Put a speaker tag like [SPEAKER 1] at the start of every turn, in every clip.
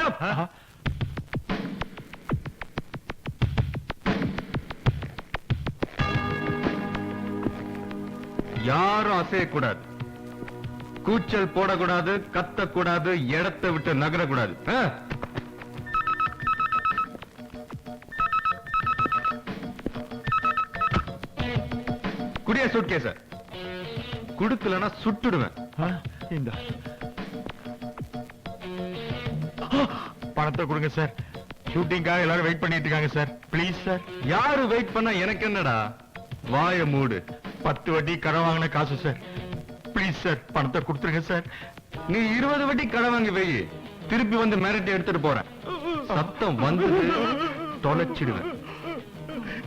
[SPEAKER 1] up. யாரும் அசையக்கூடாது, கூச்சல் போடக்கூடாது, கத்தக்கூடாது, இடத்தை விட்டு நகரக்கூடாது. குடியா சூட்கேஸ குடுக்கலன்னா சுட்டுடுவேன்.
[SPEAKER 2] இந்த பணத்தை கொடுங்க சார். ஷூட்டிங்காக எல்லாரும் வெயிட் பண்ணிட்டு இருக்காங்க சார். Please sir.
[SPEAKER 1] யாரு வெயிட் பண்ணா எனக்கு என்னடா? வாய மூடு.
[SPEAKER 2] 10 வட்டி கடன் வாங்கின காசு சார். ப்ளீஸ் சார், பணத்தை கொடுத்துருங்க சார்.
[SPEAKER 1] நீ 20 வட்டி கடன் வாங்கி வை, திருப்பி வந்து மிரட்டி எடுத்துட்டு போறேன். சத்தம் வந்து தொலைச்சிடுவேன்.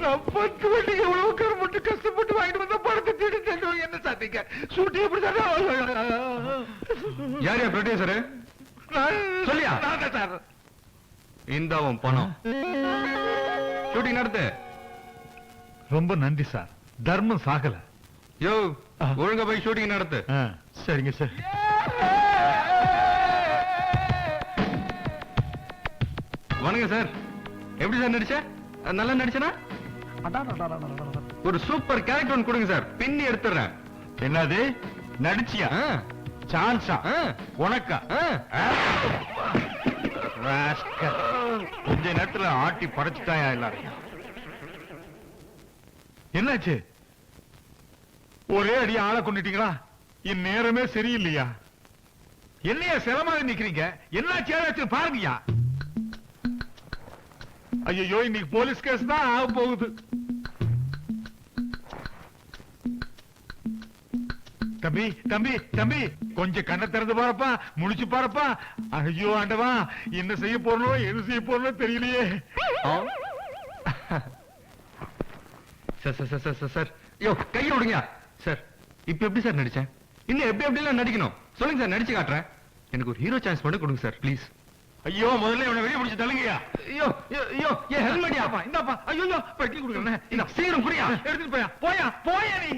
[SPEAKER 2] நான் 10 வட்டி எவ்வளவு கருமட்டு கஷ்டப்பட்டு வாங்கிட்டு வந்த பணத்தை திருட்டு என்ன சாத்திங்க? ஷூட்டிங் எப்படி
[SPEAKER 1] யாரையா ப்ரொடியூசரு? சொல்லியா
[SPEAKER 2] சார்?
[SPEAKER 1] இந்த அவன் பணம். ஷூட்டிங் நடத்து.
[SPEAKER 2] ரொம்ப நன்றி சார். தர்மம் சாகல.
[SPEAKER 1] யோ, ஒழுங்கா போய் ஷூட்டிங் நடத்து.
[SPEAKER 2] சரிங்க சார்.
[SPEAKER 1] வணக்கம் சார். எப்படி சார் நடிச்ச? நல்லா நடிச்சனா? ஒரு சூப்பர் கேரக்டர் ஒன்று கொடுங்க சார், பின்னி எடுத்துறேன்.
[SPEAKER 2] என்னது நடிச்சியா? சான்ஸா உனக்கா? கொஞ்ச நேரத்துல ஆட்டி படைச்சுட்டாயா எல்லாரையும்? என்னாச்சு? ஒரே அடி ஆளை கொண்டுட்டீங்களா? என் நேரமே சரியில்லையா? என்னையா சிரமமாக நிக்கிறீங்க? என்னாச்சு பாருங்கயா. ஐயோ, இன்னைக்கு போலீஸ் கேஸ் தான் ஆக போகுது. தம்பி தம்பி தம்பி, கொஞ்சம் கண்ணை திறந்து பாருப்பா, முடிச்சு பாருப்பா. ஐயோ ஆண்டவா, என்ன செய்ய போறனோ எது செய்ய போறனோ தெரியலையே.
[SPEAKER 1] சார் யோ, கையை விடுங்க சார். இப்ப எப்படி சார் நடிச்சேன்? இன்னும் எப்படி எப்படிலாம் நடிக்கணும் சொல்லுங்க சார், நடிச்சு காட்டுறேன். எனக்கு ஒரு ஹீரோ சான்ஸ் மட்டும் கொடுங்க சார் ப்ளீஸ்.
[SPEAKER 2] ஐயோ, முதல்ல இவனை வெளியே பிடிச்சு தள்ளுங்கயா.
[SPEAKER 1] ஐயோ ஐயோ, ஏன் ஹெல்மெட் யாப்பா?
[SPEAKER 2] இந்தாப்பா. ஐயோ, பெட்டி கொடுக்குறேன்.
[SPEAKER 1] இந்த சீக்கிரம் புரியா,
[SPEAKER 2] எடுத்துட்டு போயா. போயா போயா நீ.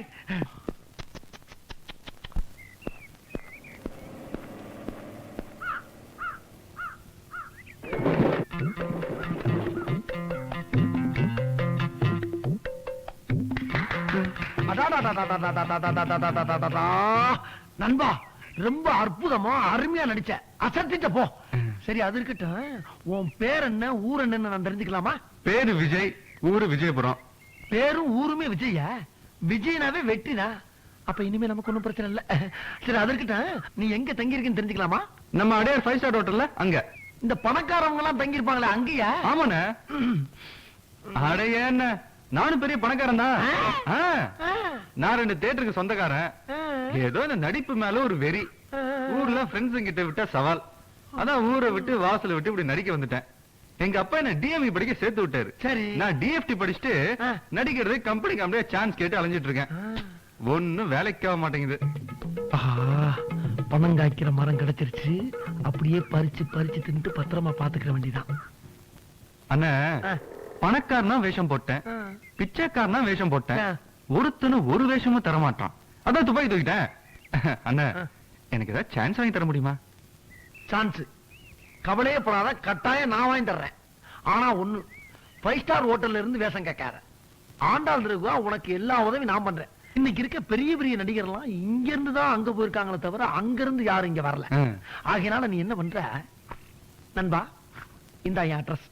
[SPEAKER 3] நண்பா, ரொம்ப அற்புதமா அருமையா நடிச்ச, அசத்திட்ட போ. சரி, அது இருக்கட்டும். உன் பேர் என்ன, ஊர் என்னன்னு நான் தெரிஞ்சுக்கலாமா?
[SPEAKER 1] பேரு விஜய், ஊரு விஜயபுரம்.
[SPEAKER 3] பேரும் ஊருமே விஜயா? விஜயனாவே வெட்டினா? அப்ப இனிமே நமக்கு ஒண்ணும் பிரச்சனை இல்ல. சரி, அது இருக்கட்டும். நீ எங்க தங்கி இருக்கன்னு தெரிஞ்சுக்கலாமா?
[SPEAKER 1] நம்ம அடையார் 5 ஸ்டார் ஹோட்டல்ல. அங்க
[SPEAKER 3] இந்த பணக்காரவங்க எல்லாம் தங்கி இருப்பாங்களே, அங்கயா?
[SPEAKER 1] ஆமாண்ணே. அடைய என்ன, நானும் பெரிய பணக்காரன் தான். நான் 2 தியேட்டருக்கு சொந்தக்காரன். ஏதோ இந்த நடிப்பு மேல ஒரு வெறி. ஊர்ல ஃப்ரெண்ட்ஸ் கிட்ட விட்ட சவால். அதான் ஊரை விட்டு வாசலை விட்டு இப்படி நடிக்க வந்துட்டேன். எங்க அப்பா என்ன டிஎம்இ படிக்க சேர்த்து விட்டாரு.
[SPEAKER 3] சரி,
[SPEAKER 1] நான் டிஎஃப்டி படிச்சுட்டு நடிக்கிறது கம்பெனி சான்ஸ் கேட்டு அலைஞ்சிட்டு இருக்கேன். ஒண்ணும் வேலைக்கு ஆக மாட்டேங்குது.
[SPEAKER 3] பணம் காய்க்கிற மரம் கிடைச்சிருச்சு. அப்படியே பறிச்சு பறிச்சு தின்ட்டு பத்திரமா பாத்துக்கிற வேண்டியதான்.
[SPEAKER 1] அண்ணா, பணக்காரனா வேஷம் போட்டேன், பிச்சைக்காரனா வேஷம் போட்டேன். ஒருத்தனும் ஒரு வேஷமும் தர மாட்டான். அதான் துப்பாக்கி தூக்கிட்டேன். அண்ணா, எனக்கு ஏதாவது சான்ஸ் வாங்கி தர முடியுமா?
[SPEAKER 3] சான்ஸ் கவலையே படாத, கட்டாயம் நான் வாங்கி தர்றேன். ஆனா ஒண்ணு, 5 ஸ்டார் ஹோட்டல்ல இருந்து வேஷம் கேட்காத. ஆண்டாள் இருக்குவா, உனக்கு எல்லா உதவியும் நான் பண்றேன். இன்னைக்கு இருக்க பெரிய பெரிய நடிகர்லாம் இங்க இருந்து தான் அங்க போயிருக்காங்களே தவிர அங்க இருந்து யாரும் இங்க வரல. ஆகையினால நீ என்ன பண்ற நண்பா, இந்த என் அட்ரஸ்.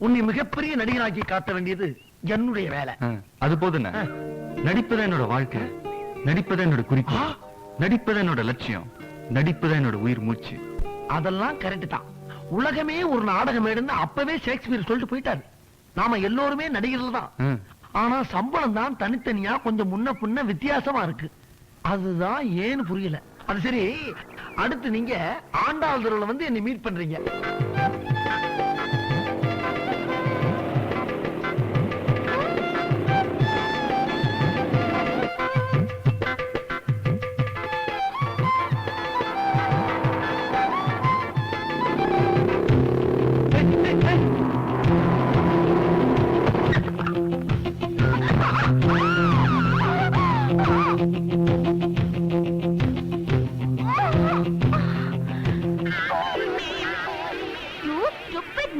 [SPEAKER 3] உன்னை மிகப்பெரிய நடிகராக்கி காட்ட வேண்டியது என்னுடைய வேலை.
[SPEAKER 1] அது போதுண்ணா. நடிப்பதான் என்னோட வாழ்க்கை, நடிப்பதான் என்னோட குறிப்பு, நடிப்பதான் என்னோட லட்சியம், நடிப்பதான் என்னோட உயிர் மூச்சு.
[SPEAKER 3] அதெல்லாம் கரெக்ட் தான். உலகமே ஒரு நாடகம் எடுன்னு அப்பவே ஷேக்ஸ்பியர் சொல்லிட்டு போயிட்டாரு. நாம எல்லோருமே நடிகர்கள் தான். ஆனா சம்பளம் தான் தனித்தனியா கொஞ்சம் முன்ன பின்ன வித்தியாசமா இருக்கு. அதுதான் ஏன்னு புரியல. அது சரி, அடுத்து நீங்க ஆண்டாள் தெருவுல வந்து என்னை மீட் பண்றீங்க.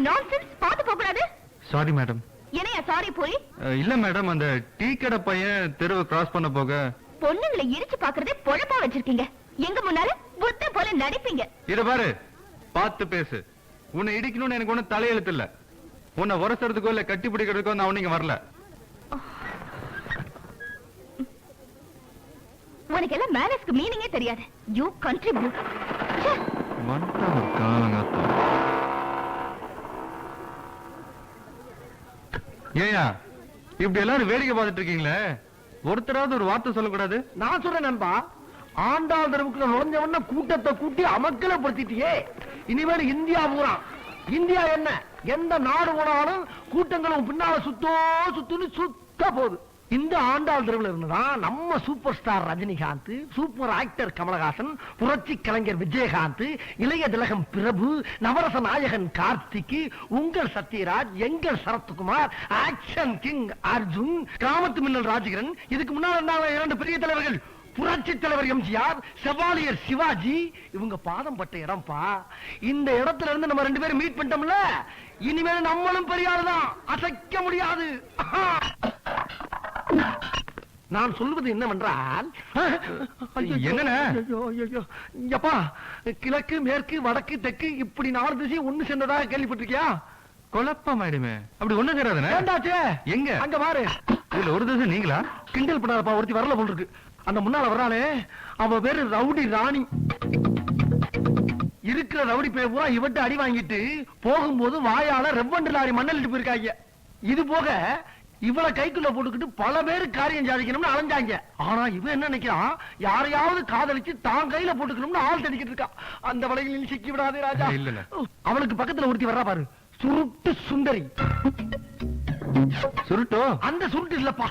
[SPEAKER 4] நான்சென்ஸ். பாத்து போக கூடாது.
[SPEAKER 1] Sorry madam.
[SPEAKER 4] என்னையா சாரி போய்?
[SPEAKER 1] இல்ல மேடம், அந்த டீ கடை பையன் தெருவை கிராஸ் பண்ண போக
[SPEAKER 4] பொண்ணுங்களை இடிச்சு பாக்குறதே பொழப்பா வச்சிருக்கீங்க. எங்க முன்னால புத்த போல நடிப்பீங்க.
[SPEAKER 1] இத பாரு, பார்த்து பேசு. உன்னை இடிக்கணும்னு எனக்கு ஒண்ணும் தலையெழுத்து இல்ல. உன்னை உரசறதுக்கோ இல்ல கட்டி பிடிக்கிறதுக்கோ நான் ஒண்ணு இங்க வரல.
[SPEAKER 4] உனக்கு எல்லாம் மேனஸ்க்கு மீனிங்கே தெரியாது. You contribute.
[SPEAKER 1] ஏயா இப்படி எல்லாரும் வேடிக்கை பார்த்துட்டு இருக்கீங்களே, ஒருத்தராவது ஒரு வார்த்தை சொல்லக்கூடாது?
[SPEAKER 3] நான் சொல்றேன் நண்பா, ஆண்டாள் தெருவுக்குள்ள நுழைஞ்சவன கூட்டத்தை கூட்டி அமக்கலப்படுத்திட்டியே. இனிமேல் இந்தியா பூரா, இந்தியா என்ன எந்த நாடு போனாலும் கூட்டங்களும் பின்னால சுத்துன்னு சுத்த போகுது. இந்த ஆண்டாள் தெருவில் இருந்துதான் நம்ம super star Rajinikanth, super actor Kamal Haasan, புரட்சி கலைஞர் விஜயகாந்த், இளைய திலகம் பிரபு, நவரச நாயகன் கார்த்திக், உங்கள் சத்யராஜ், எங்கள் சரத்குமார், ஆக்ஷன் கிங் அர்ஜுன், கிராமத்து மின்னல் ராஜகிரன், இதுக்கு முன்னால் 2 பெரிய தலைவர்கள், புரட்சி தலைவர் எம்ஜிஆர், செவாலியர் சிவாஜி, இவங்க பாதம் பட்ட இடம்பா. இந்த இடத்துல இருந்து நம்ம 2 பேரும் மீட் பண்ணிட்டோம்ல, இனிமேல் நம்மளும் பெரிய ஆளுதான், அசைக்க முடியாது. நான் சொல்வது என்னவென்றால், எப்பா கிழக்கு மேற்கு வடக்கு தெற்கு இப்படி 4 திசை ஒண்ணு சேர்ந்ததாக கேள்விப்பட்டிருக்கியா?
[SPEAKER 1] குழப்பம் ஆயிடுமே. அப்படி ஒண்ணு சேராதுனே. எங்க
[SPEAKER 3] அங்க பாரு,
[SPEAKER 1] இதுல ஒரு திசை நீங்களா?
[SPEAKER 3] கிண்டல் பண்ணாதப்பா, ஒருத்தி வரல போல் இருக்கு. அந்த முன்னால வர்றாளே, அவ பேரு ரவுடி ராணி. இருக்கிற ரவுடி பேர் பூரா இவட்ட அடி வாங்கிட்டு போகும்போது வாயால ரெவண்டு லாரி மண்ணலிட்டு போயிருக்காங்க. இது போக இவளை கைக்குள்ள போட்டுக்கிட்டு பல பேரு காரியம் சாதிக்கணும்னு அலைஞ்சாங்க. ஆனா இவன் என்ன நினைக்கிறான், யாரையாவது காதலிச்சு தான் கையில போட்டுக்கணும்னு ஆள் தடிக்கிட்டு இருக்கா. அந்த வலையில் சிக்கி விடாதே ராஜா. அவளுக்கு பக்கத்துல ஒருத்தி வர்றா பாரு, சுருட்டு சுந்தரி.
[SPEAKER 1] சுருட்டோ? அந்த
[SPEAKER 3] சுருட்டு இல்லப்பா,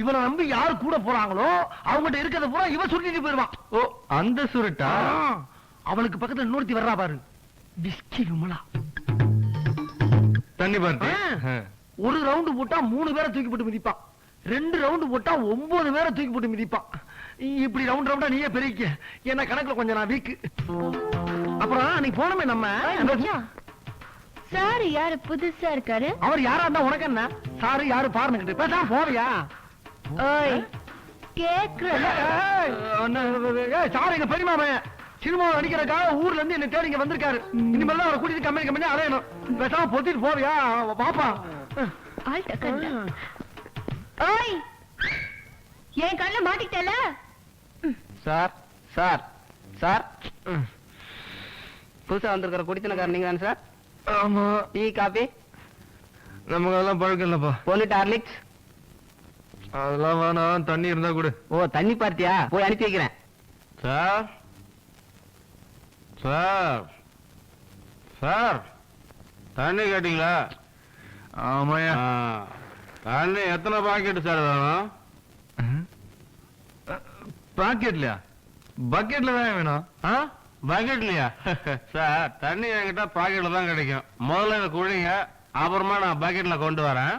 [SPEAKER 3] இவனை நம்பி யாரு கூட போறாங்களோ அவங்ககிட்ட இருக்கிறத பூரா இவன் சுருட்டிட்டு போயிருவான்.
[SPEAKER 1] ஓ, அந்த சுருட்டா?
[SPEAKER 3] அவளுக்கு பக்கத்துல இன்னொருத்தி வர்றா பாரு, விஸ்கி விமலா.
[SPEAKER 1] தண்ணி பார்த்து
[SPEAKER 3] ஒரு ரவுண்டு போட்டா 3 பேரை தூக்கி போட்டு மிதிப்பான், 2 ரவுண்டு போட்டா 9 பேரை தூக்கி போட்டு மிதிப்பான். இப்படி ரவுண்ட் ரவுண்டா நீயே பெருக்க, என்ன கணக்குல கொஞ்சம் நான் வீக்கு. அப்புறம் நீ போனமே நம்ம
[SPEAKER 4] சார் யாரு புதுசா இருக்காரு?
[SPEAKER 3] அவர் யாரா இருந்தா உனக்கு என்ன? சாரு யாரு பாருன்னு பேசாம போறியா? சாரு எங்க பெரியமாம சினிமா நடிக்கிறக்காக ஊர்ல இருந்து என்ன தேடி இங்க வந்திருக்காரு. இனிமேல் அவரை கூட்டிட்டு கம்பெனி அலையணும். பேசாம பொத்திட்டு போறியா? பாப்பா
[SPEAKER 4] என் கண்ண மாட்டிக்கிட்டல.
[SPEAKER 5] சார் சார் சார், புதுசா வந்திருக்கிற குடித்தனக்காரர் நீங்க தானே சார்?
[SPEAKER 1] ஆமா.
[SPEAKER 5] டீ காபி
[SPEAKER 1] நமக்கு அதெல்லாம் பழக்கம் இல்லப்பா.
[SPEAKER 5] போலிட் ஹார்லிக்ஸ்
[SPEAKER 1] அதெல்லாம் வேணாம், தண்ணி இருந்தா கூட.
[SPEAKER 5] ஓ, தண்ணி பார்த்தியா? போய் அனுப்பி வைக்கிறேன்.
[SPEAKER 1] சார் சார் சார், தண்ணி கேட்டீங்களா? ஆமாயா. தண்ணி எத்தனை பாக்கெட் சார் வேணும்? பாக்கெட்லயா? பக்கெட்ல தான் வேணும். பக்கெட்லயா? சார், தண்ணி என்கிட்ட பாக்கெட்ல தான் கிடைக்கும். முதல்ல இதை குடிங்க, அப்புறமா நான் பக்கெட்ல கொண்டு வரேன்.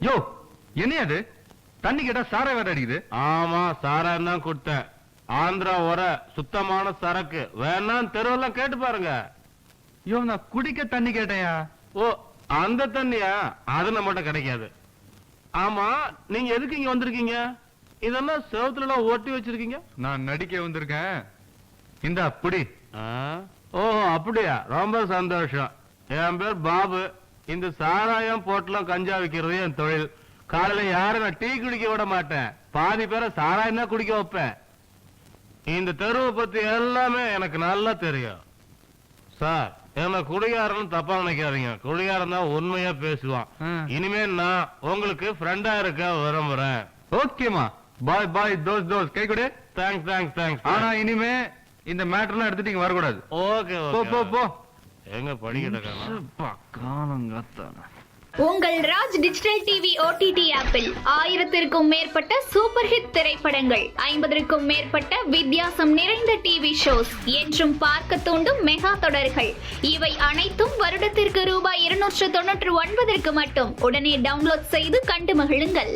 [SPEAKER 1] யோ, என்ன அது? தண்ணி கேட்டா சாரா வேற அடிக்குது. ஆமா, சாரா தான் கொடுத்தேன். ஆந்திரா வர சுத்தமான சரக்கு வேணாம், தெருவெல்லாம் கேட்டு பாருங்க. யோ, நான் குடிக்க தண்ணி கேட்டேயா? ஓ, அந்த தண்ணியா? அது நம்மகிட்ட கிடைக்காது. ஆமா, நீங்க எதுக்கு இங்க வந்திருக்கீங்க? இதெல்லாம் செவத்துல எல்லாம் ஒட்டி வச்சிருக்கீங்க. நான் நடிக்க வந்திருக்கேன். இந்த அப்படி. ஓ, அப்படியா? ரொம்ப சந்தோஷம். என் பேர் பாபு. இந்த சாராயம் போட்டெல்லாம் கஞ்சா விக்கிறது என் தொழில். காலையில யாரும் நான் டீ குடிக்க விட மாட்டேன். பாதி பேரை சாராயம் தான் குடிக்க வைப்பேன். இந்த தெருவை பத்தி எல்லாமே எனக்கு நல்லா தெரியும். சார், என்ன குடிகாரன் தப்பா நினைக்காதீங்க. குடிகாரன் தான் உண்மையா பேசுவான். இனிமே நான் உங்களுக்கு ஃப்ரெண்டா இருக்க விரும்புறேன். ஓகேமா, பாய் பாய். தோஸ் கை கொடு. தேங்க்ஸ். ஆனா இனிமே இந்த மேட்டர்லாம் எடுத்துட்டு இங்க வரக்கூடாது. ஓகே, போ. எங்க படிக்கிட்ட காலங்காத்தான
[SPEAKER 6] உங்கள் ராஜ் டிஜிட்டல் டிவி OTT ஆப்பில் 1000க்கும் மேற்பட்ட சூப்பர் ஹிட் திரைப்படங்கள், 50க்கும் மேற்பட்ட வித்தியாசம் நிறைந்த டிவி ஷோஸ், என்றும் பார்க்க தூண்டும் மெகா தொடர்கள், இவை அனைத்தும் வருடத்திற்கு ரூபாய் 299 மட்டும். உடனே டவுன்லோட் செய்து கண்டு மகிழுங்கள்.